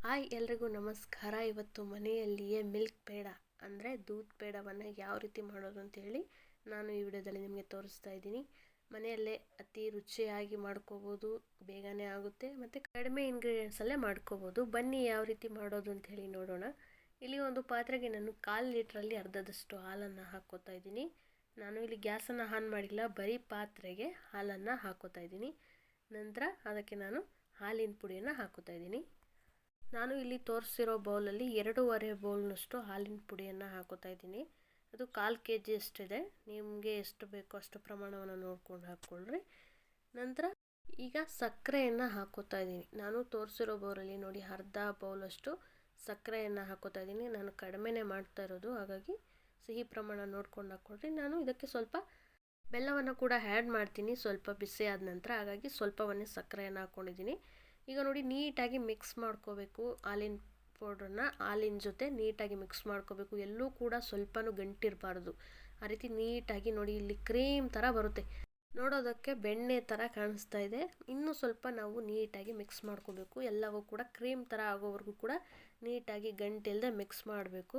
Hi ಎಲ್ರಿಗೂ ನಮಸ್ಕಾರ. ಇವತ್ತು ಮನೆಯಲ್ಲಿಯೇ ಮಿಲ್ಕ್ ಪೇಡ ಅಂದರೆ ದೂದ್ ಪೇಡವನ್ನು ಯಾವ ರೀತಿ ಮಾಡೋದು ಅಂತೇಳಿ ನಾನು ಈ ವಿಡಿಯೋದಲ್ಲಿ ನಿಮಗೆ ತೋರಿಸ್ತಾ ಇದ್ದೀನಿ. ಮನೆಯಲ್ಲೇ ಅತಿ ರುಚಿಯಾಗಿ ಮಾಡ್ಕೋಬೋದು, ಬೇಗನೆ ಆಗುತ್ತೆ ಮತ್ತು ಕಡಿಮೆ ಇಂಗ್ರೀಡಿಯೆಂಟ್ಸಲ್ಲೇ ಮಾಡ್ಕೋಬೋದು. ಬನ್ನಿ ಯಾವ ರೀತಿ ಮಾಡೋದು ಅಂಥೇಳಿ ನೋಡೋಣ. ಇಲ್ಲಿ ಒಂದು ಪಾತ್ರೆಗೆ ನಾನು 1/4 ಲೀಟ್ರಲ್ಲಿ ಅರ್ಧದಷ್ಟು ಹಾಲನ್ನು ಹಾಕ್ಕೋತಾ ಇದ್ದೀನಿ. ನಾನು ಇಲ್ಲಿ ಗ್ಯಾಸನ್ನು ಆನ್ ಮಾಡಿಲ್ಲ, ಬರೀ ಪಾತ್ರೆಗೆ ಹಾಲನ್ನು ಹಾಕ್ಕೋತಾ ಇದ್ದೀನಿ. ನಂತರ ಅದಕ್ಕೆ ನಾನು ಹಾಲಿನ ಪುಡಿಯನ್ನು ಹಾಕ್ಕೋತಾ ಇದ್ದೀನಿ. ನಾನು ಇಲ್ಲಿ ತೋರಿಸಿರೋ ಬೌಲಲ್ಲಿ 2.5 ಬೌಲ್ನಷ್ಟು ಹಾಲಿನ ಪುಡಿಯನ್ನು ಹಾಕೋತಾ ಇದ್ದೀನಿ. ಅದು 1/4 kg ಅಷ್ಟಿದೆ. ನಿಮಗೆ ಎಷ್ಟು ಬೇಕೋ ಅಷ್ಟು ಪ್ರಮಾಣವನ್ನು ನೋಡ್ಕೊಂಡು ಹಾಕ್ಕೊಳ್ರಿ. ನಂತರ ಈಗ ಸಕ್ಕರೆಯನ್ನು ಹಾಕೋತಾ ಇದ್ದೀನಿ. ನಾನು ತೋರಿಸಿರೋ ಬೌಲಲ್ಲಿ ನೋಡಿ ಅರ್ಧ ಬೌಲಷ್ಟು ಸಕ್ಕರೆಯನ್ನು ಹಾಕೋತಾ ಇದ್ದೀನಿ. ನಾನು ಕಡಿಮೆನೇ ಮಾಡ್ತಾ ಇರೋದು, ಹಾಗಾಗಿ ಸಿಹಿ ಪ್ರಮಾಣ ನೋಡ್ಕೊಂಡು ಹಾಕ್ಕೊಳ್ರಿ. ನಾನು ಇದಕ್ಕೆ ಸ್ವಲ್ಪ ಬೆಲ್ಲವನ್ನು ಕೂಡ ಆ್ಯಡ್ ಮಾಡ್ತೀನಿ ಸ್ವಲ್ಪ ಬಿಸಿ ಆದ ನಂತರ, ಹಾಗಾಗಿ ಸ್ವಲ್ಪವನ್ನೇ ಸಕ್ಕರೆಯನ್ನು ಹಾಕ್ಕೊಂಡಿದ್ದೀನಿ. ಈಗ ನೋಡಿ ನೀಟಾಗಿ ಮಿಕ್ಸ್ ಮಾಡ್ಕೋಬೇಕು. ಹಾಲಿನ ಪೌಡ್ರನ್ನ ಹಾಲಿನ ಜೊತೆ ನೀಟಾಗಿ ಮಿಕ್ಸ್ ಮಾಡ್ಕೋಬೇಕು. ಎಲ್ಲೂ ಕೂಡ ಸ್ವಲ್ಪನೂ ಗಂಟಿರಬಾರ್ದು. ಆ ರೀತಿ ನೀಟಾಗಿ ನೋಡಿ, ಇಲ್ಲಿ ಕ್ರೀಮ್ ಥರ ಬರುತ್ತೆ, ನೋಡೋದಕ್ಕೆ ಬೆಣ್ಣೆ ಥರ ಕಾಣಿಸ್ತಾ ಇದೆ. ಇನ್ನೂ ಸ್ವಲ್ಪ ನಾವು ನೀಟಾಗಿ ಮಿಕ್ಸ್ ಮಾಡ್ಕೋಬೇಕು. ಎಲ್ಲವೂ ಕೂಡ ಕ್ರೀಮ್ ಥರ ಆಗೋವರೆಗೂ ಕೂಡ ನೀಟಾಗಿ ಗಂಟಿಲ್ಲದೆ ಮಿಕ್ಸ್ ಮಾಡಬೇಕು.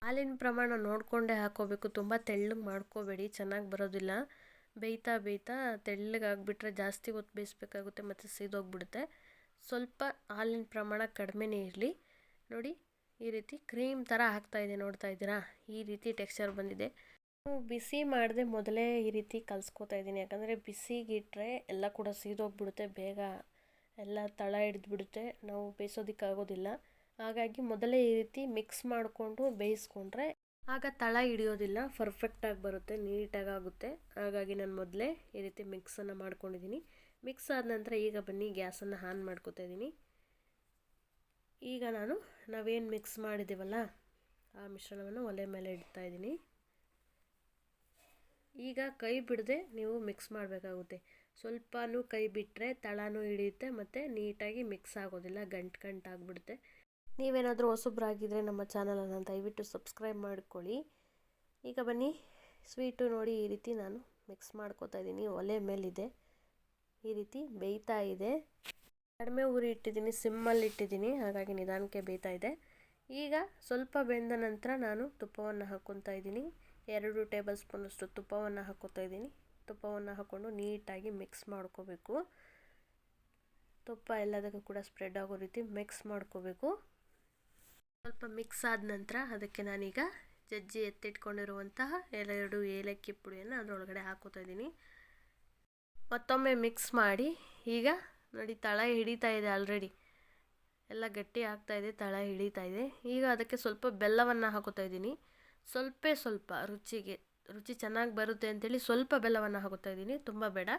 ಹಾಲಿನ ಪ್ರಮಾಣ ನೋಡಿಕೊಂಡೇ ಹಾಕೋಬೇಕು. ತುಂಬ ತೆಳ್ಳಗೆ ಮಾಡ್ಕೋಬೇಡಿ, ಚೆನ್ನಾಗಿ ಬರೋದಿಲ್ಲ. ಬೇಯ್ತಾ ಬೇಯ್ತಾ ತೆಳ್ಳಗಾಗಿಬಿಟ್ರೆ ಜಾಸ್ತಿ ಹೊತ್ತು ಬೇಯಿಸ್ಬೇಕಾಗುತ್ತೆ ಮತ್ತು ಸೀದೋಗ್ಬಿಡುತ್ತೆ. ಸ್ವಲ್ಪ ಹಾಲಿನ ಪ್ರಮಾಣ ಕಡಿಮೆನೇ ಇರಲಿ. ನೋಡಿ ಈ ರೀತಿ ಕ್ರೀಮ್ ಥರ ಆಗ್ತಾಯಿದೆ, ನೋಡ್ತಾ ಇದ್ದೀರಾ? ಈ ರೀತಿ ಟೆಕ್ಸ್ಚರ್ ಬಂದಿದೆ. ಬಿಸಿ ಮಾಡದೆ ಮೊದಲೇ ಈ ರೀತಿ ಕಲಿಸ್ಕೋತಾ ಇದ್ದೀನಿ, ಯಾಕಂದರೆ ಬಿಸಿಗಿಟ್ರೆ ಎಲ್ಲ ಕೂಡ ಸೀದೋಗ್ಬಿಡುತ್ತೆ, ಬೇಗ ಎಲ್ಲ ತಳ ಹಿಡಿದ್ಬಿಡುತ್ತೆ, ನಾವು ಬೇಯಿಸೋದಕ್ಕಾಗೋದಿಲ್ಲ. ಹಾಗಾಗಿ ಮೊದಲೇ ಈ ರೀತಿ ಮಿಕ್ಸ್ ಮಾಡಿಕೊಂಡು ಬೇಯಿಸ್ಕೊಂಡ್ರೆ ಆಗ ತಳ ಹಿಡಿಯೋದಿಲ್ಲ, ಪರ್ಫೆಕ್ಟಾಗಿ ಬರುತ್ತೆ, ನೀಟಾಗಿ ಆಗುತ್ತೆ. ಹಾಗಾಗಿ ನಾನು ಮೊದಲೇ ಈ ರೀತಿ ಮಿಕ್ಸನ್ನು ಮಾಡ್ಕೊಂಡಿದ್ದೀನಿ. ಮಿಕ್ಸ್ ಆದ ನಂತರ ಈಗ ಬನ್ನಿ ಗ್ಯಾಸನ್ನು ಆನ್ ಮಾಡ್ಕೋತಾ ಇದ್ದೀನಿ. ಈಗ ನಾವೇನು ಮಿಕ್ಸ್ ಮಾಡಿದ್ದೀವಲ್ಲ ಆ ಮಿಶ್ರಣವನ್ನು ಒಲೆ ಮೇಲೆ ಇಡ್ತಾ ಇದ್ದೀನಿ. ಈಗ ಕೈ ಬಿಡದೆ ನೀವು ಮಿಕ್ಸ್ ಮಾಡಬೇಕಾಗುತ್ತೆ. ಸ್ವಲ್ಪನೂ ಕೈ ಬಿಟ್ಟರೆ ತಳನೂ ಹಿಡಿಯುತ್ತೆ ಮತ್ತು ನೀಟಾಗಿ ಮಿಕ್ಸ್ ಆಗೋದಿಲ್ಲ, ಗಂಟಾಗ್ಬಿಡುತ್ತೆ. ನೀವೇನಾದರೂ ಹೊಸಬ್ರಾಗಿದ್ದರೆ ನಮ್ಮ ಚಾನಲನ್ನು ದಯವಿಟ್ಟು ಸಬ್ಸ್ಕ್ರೈಬ್ ಮಾಡ್ಕೊಳ್ಳಿ. ಈಗ ಬನ್ನಿ ಸ್ವೀಟು ನೋಡಿ ಈ ರೀತಿ ನಾನು ಮಿಕ್ಸ್ ಮಾಡ್ಕೋತಾ ಇದ್ದೀನಿ. ಒಲೆ ಮೇಲಿದೆ, ಈ ರೀತಿ ಬೇಯ್ತಾ ಇದೆ. ಕಡಿಮೆ ಉರಿ ಇಟ್ಟಿದ್ದೀನಿ, ಸಿಮ್ಮಲ್ಲಿ ಇಟ್ಟಿದ್ದೀನಿ, ಹಾಗಾಗಿ ನಿಧಾನಕ್ಕೆ ಬೇಯ್ತಾ ಇದೆ. ಈಗ ಸ್ವಲ್ಪ ಬೆಂದ ನಂತರ ನಾನು ತುಪ್ಪವನ್ನು ಹಾಕ್ಕೊತಾ ಇದ್ದೀನಿ. 2 ಟೇಬಲ್ ಸ್ಪೂನಷ್ಟು ತುಪ್ಪವನ್ನು ಹಾಕ್ಕೋತಾ ಇದ್ದೀನಿ. ತುಪ್ಪವನ್ನು ಹಾಕ್ಕೊಂಡು ನೀಟಾಗಿ ಮಿಕ್ಸ್ ಮಾಡ್ಕೋಬೇಕು. ತುಪ್ಪ ಎಲ್ಲದಕ್ಕೂ ಕೂಡ ಸ್ಪ್ರೆಡ್ ಆಗೋ ರೀತಿ ಮಿಕ್ಸ್ ಮಾಡ್ಕೋಬೇಕು. ಸ್ವಲ್ಪ ಮಿಕ್ಸ್ ಆದ ನಂತರ ಅದಕ್ಕೆ ನಾನೀಗ ಜಜ್ಜಿ ಎತ್ತಿಟ್ಕೊಂಡಿರುವಂತಹ 2 ಏಲಕ್ಕಿ ಪುಡಿಯನ್ನು ಅದರೊಳಗಡೆ ಹಾಕೋತಾ ಇದ್ದೀನಿ. ಮತ್ತೊಮ್ಮೆ ಮಿಕ್ಸ್ ಮಾಡಿ, ಈಗ ನೋಡಿ ತಳ ಹಿಡಿತಾ ಇದೆ, ಆಲ್ರೆಡಿ ಎಲ್ಲ ಗಟ್ಟಿ ಆಗ್ತಾ ಇದೆ, ತಳ ಹಿಡಿತಾ ಇದೆ. ಈಗ ಅದಕ್ಕೆ ಸ್ವಲ್ಪ ಬೆಲ್ಲವನ್ನು ಹಾಕೋತಾ ಇದ್ದೀನಿ. ಸ್ವಲ್ಪ ರುಚಿ ಚೆನ್ನಾಗಿ ಬರುತ್ತೆ ಅಂತೇಳಿ ಸ್ವಲ್ಪ ಬೆಲ್ಲವನ್ನು ಹಾಕೋತಾ ಇದ್ದೀನಿ, ತುಂಬ ಬೇಡ.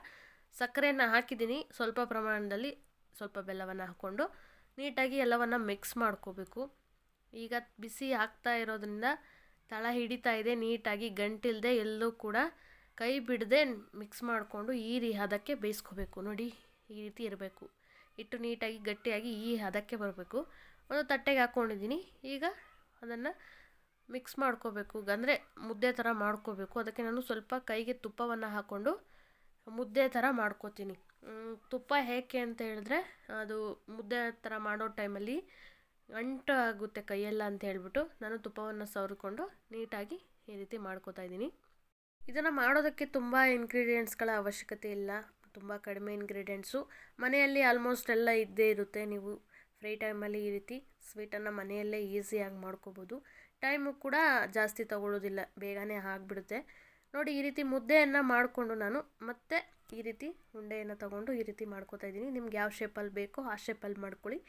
ಸಕ್ಕರೆಯನ್ನು ಹಾಕಿದ್ದೀನಿ ಸ್ವಲ್ಪ ಪ್ರಮಾಣದಲ್ಲಿ, ಸ್ವಲ್ಪ ಬೆಲ್ಲವನ್ನು ಹಾಕ್ಕೊಂಡು ನೀಟಾಗಿ ಎಲ್ಲವನ್ನು ಮಿಕ್ಸ್ ಮಾಡ್ಕೋಬೇಕು. ಈಗ ಬಿಸಿ ಆಗ್ತಾ ಇರೋದ್ರಿಂದ ತಳ ಹಿಡಿತಾ ಇದೆ, ನೀಟಾಗಿ ಗಂಟಿಲ್ಲದೆ ಎಲ್ಲೂ ಕೂಡ ಕೈ ಬಿಡದೆ ಮಿಕ್ಸ್ ಮಾಡಿಕೊಂಡು ಈ ಹದಕ್ಕೆ ಬೇಯಿಸ್ಕೋಬೇಕು. ನೋಡಿ ಈ ರೀತಿ ಇರಬೇಕು, ಹಿಟ್ಟು ನೀಟಾಗಿ ಗಟ್ಟಿಯಾಗಿ ಈ ಹದಕ್ಕೆ ಬರಬೇಕು. ಒಂದು ತಟ್ಟೆಗೆ ಹಾಕ್ಕೊಂಡಿದ್ದೀನಿ. ಈಗ ಅದನ್ನು ಮಿಕ್ಸ್ ಮಾಡ್ಕೋಬೇಕು, ಅಂದರೆ ಮುದ್ದೆ ಥರ ಮಾಡ್ಕೋಬೇಕು. ಅದಕ್ಕೆ ನಾನು ಸ್ವಲ್ಪ ಕೈಗೆ ತುಪ್ಪವನ್ನು ಹಾಕ್ಕೊಂಡು ಮುದ್ದೆ ಥರ ಮಾಡ್ಕೋತೀನಿ. ತುಪ್ಪ ಏಕೆ ಅಂತ ಹೇಳಿದ್ರೆ ಅದು ಮುದ್ದೆ ಥರ ಮಾಡೋ ಟೈಮಲ್ಲಿ ಅಂಟು ಆಗುತ್ತೆ ಕೈಯೆಲ್ಲ ಅಂತ ಹೇಳ್ಬಿಟ್ಟು ನಾನು ತುಪ್ಪವನ್ನು ಸವರಿಕೊಂಡು ನೀಟಾಗಿ ಈ ರೀತಿ ಮಾಡ್ಕೋತಾ ಇದ್ದೀನಿ. ಇದನ್ನು ಮಾಡೋದಕ್ಕೆ ತುಂಬ ಇಂಗ್ರೀಡಿಯೆಂಟ್ಸ್ಗಳ ಅವಶ್ಯಕತೆ ಇಲ್ಲ, ತುಂಬ ಕಡಿಮೆ ಇಂಗ್ರೀಡಿಯೆಂಟ್ಸು, ಮನೆಯಲ್ಲಿ ಆಲ್ಮೋಸ್ಟ್ ಎಲ್ಲ ಇದ್ದೇ ಇರುತ್ತೆ. ನೀವು ಫ್ರೀ ಟೈಮಲ್ಲಿ ಈ ರೀತಿ ಸ್ವೀಟನ್ನು ಮನೆಯಲ್ಲೇ ಈಸಿಯಾಗಿ ಮಾಡ್ಕೋಬೋದು. ಟೈಮು ಕೂಡ ಜಾಸ್ತಿ ತಗೊಳ್ಳೋದಿಲ್ಲ, ಬೇಗನೆ ಆಗಿಬಿಡುತ್ತೆ. ನೋಡಿ ಈ ರೀತಿ ಮುದ್ದೆಯನ್ನು ಮಾಡಿಕೊಂಡು ನಾನು ಮತ್ತೆ ಈ ರೀತಿ ಉಂಡೆಯನ್ನು ತಗೊಂಡು ಈ ರೀತಿ ಮಾಡ್ಕೋತಾ ಇದ್ದೀನಿ. ನಿಮ್ಗೆ ಯಾವ ಶೇಪಲ್ಲಿ ಬೇಕೋ ಆ ಶೇಪಲ್ಲಿ ಮಾಡ್ಕೊಳ್ಳಿ.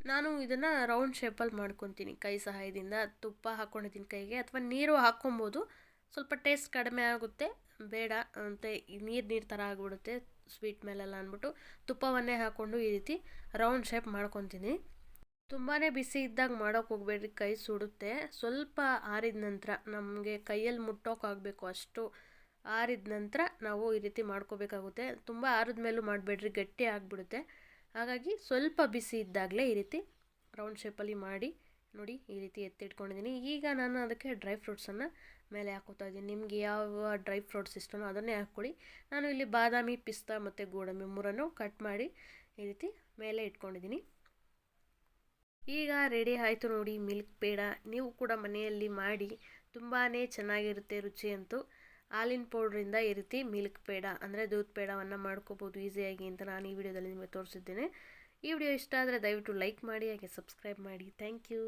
ನಾನು ಇದನ್ನು ರೌಂಡ್ ಶೇಪಲ್ಲಿ ಮಾಡ್ಕೊತೀನಿ ಕೈ ಸಹಾಯದಿಂದ. ತುಪ್ಪ ಹಾಕ್ಕೊಂಡಿದ್ದೀನಿ ಕೈಗೆ, ಅಥವಾ ನೀರು ಹಾಕ್ಕೊಬೋದು. ಸ್ವಲ್ಪ ಟೇಸ್ಟ್ ಕಡಿಮೆ ಆಗುತ್ತೆ, ಬೇಡ ಅಂತ ನೀರು ಥರ ಆಗಿಬಿಡುತ್ತೆ ಸ್ವೀಟ್ ಮೇಲೆಲ್ಲ ಅಂದ್ಬಿಟ್ಟು ತುಪ್ಪವನ್ನೇ ಹಾಕ್ಕೊಂಡು ಈ ರೀತಿ ರೌಂಡ್ ಶೇಪ್ ಮಾಡ್ಕೊತೀನಿ. ತುಂಬಾ ಬಿಸಿ ಇದ್ದಾಗ ಮಾಡೋಕ್ಕೆ ಹೋಗಬೇಡ್ರಿ, ಕೈ ಸುಡುತ್ತೆ. ಸ್ವಲ್ಪ ಆರಿದ ನಂತರ, ನಮಗೆ ಕೈಯಲ್ಲಿ ಮುಟ್ಟೋಕ್ಕಾಗಬೇಕು ಅಷ್ಟು ಆರಿದ ನಂತರ ನಾವು ಈ ರೀತಿ ಮಾಡ್ಕೋಬೇಕಾಗುತ್ತೆ. ತುಂಬ ಆರಿದ ಮೇಲೂ ಮಾಡಬೇಡ್ರಿ, ಗಟ್ಟಿ ಆಗಿಬಿಡುತ್ತೆ. ಹಾಗಾಗಿ ಸ್ವಲ್ಪ ಬಿಸಿ ಇದ್ದಾಗಲೇ ಈ ರೀತಿ ರೌಂಡ್ ಶೇಪಲ್ಲಿ ಮಾಡಿ ನೋಡಿ ಈ ರೀತಿ ಎತ್ತಿಟ್ಕೊಂಡಿದ್ದೀನಿ. ಈಗ ನಾನು ಅದಕ್ಕೆ ಡ್ರೈ ಫ್ರೂಟ್ಸನ್ನು ಮೇಲೆ ಹಾಕೋತಾ ಇದ್ದೀನಿ. ನಿಮಗೆ ಯಾವ ಡ್ರೈ ಫ್ರೂಟ್ಸ್ ಇಷ್ಟನೋ ಅದನ್ನೇ ಹಾಕ್ಕೊಳ್ಳಿ. ನಾನು ಇಲ್ಲಿ ಬಾದಾಮಿ, ಪಿಸ್ತಾ ಮತ್ತು ಗೋಡಂಬಿ 3 ಕಟ್ ಮಾಡಿ ಈ ರೀತಿ ಮೇಲೆ ಇಟ್ಕೊಂಡಿದ್ದೀನಿ. ಈಗ ರೆಡಿ ಆಯಿತು ನೋಡಿ ಮಿಲ್ಕ್ ಪೇಡ. ನೀವು ಕೂಡ ಮನೆಯಲ್ಲಿ ಮಾಡಿ, ತುಂಬಾ ಚೆನ್ನಾಗಿರುತ್ತೆ ರುಚಿ ಅಂತೂ. ಹಾಲಿನ ಪೌಡ್ರಿಂದ ಈ ರೀತಿ ಮಿಲ್ಕ್ ಪೇಡ ಅಂದರೆ ದೂದ್ ಪೇಡವನ್ನು ಮಾಡ್ಕೋಬೋದು ಈಸಿಯಾಗಿ ಅಂತ ನಾನು ಈ ವಿಡಿಯೋದಲ್ಲಿ ನಿಮಗೆ ತೋರಿಸಿದ್ದೇನೆ. ಈ ವಿಡಿಯೋ ಇಷ್ಟ ಆದರೆ ದಯವಿಟ್ಟು ಲೈಕ್ ಮಾಡಿ, ಹಾಗೆ ಸಬ್ಸ್ಕ್ರೈಬ್ ಮಾಡಿ. Thank you.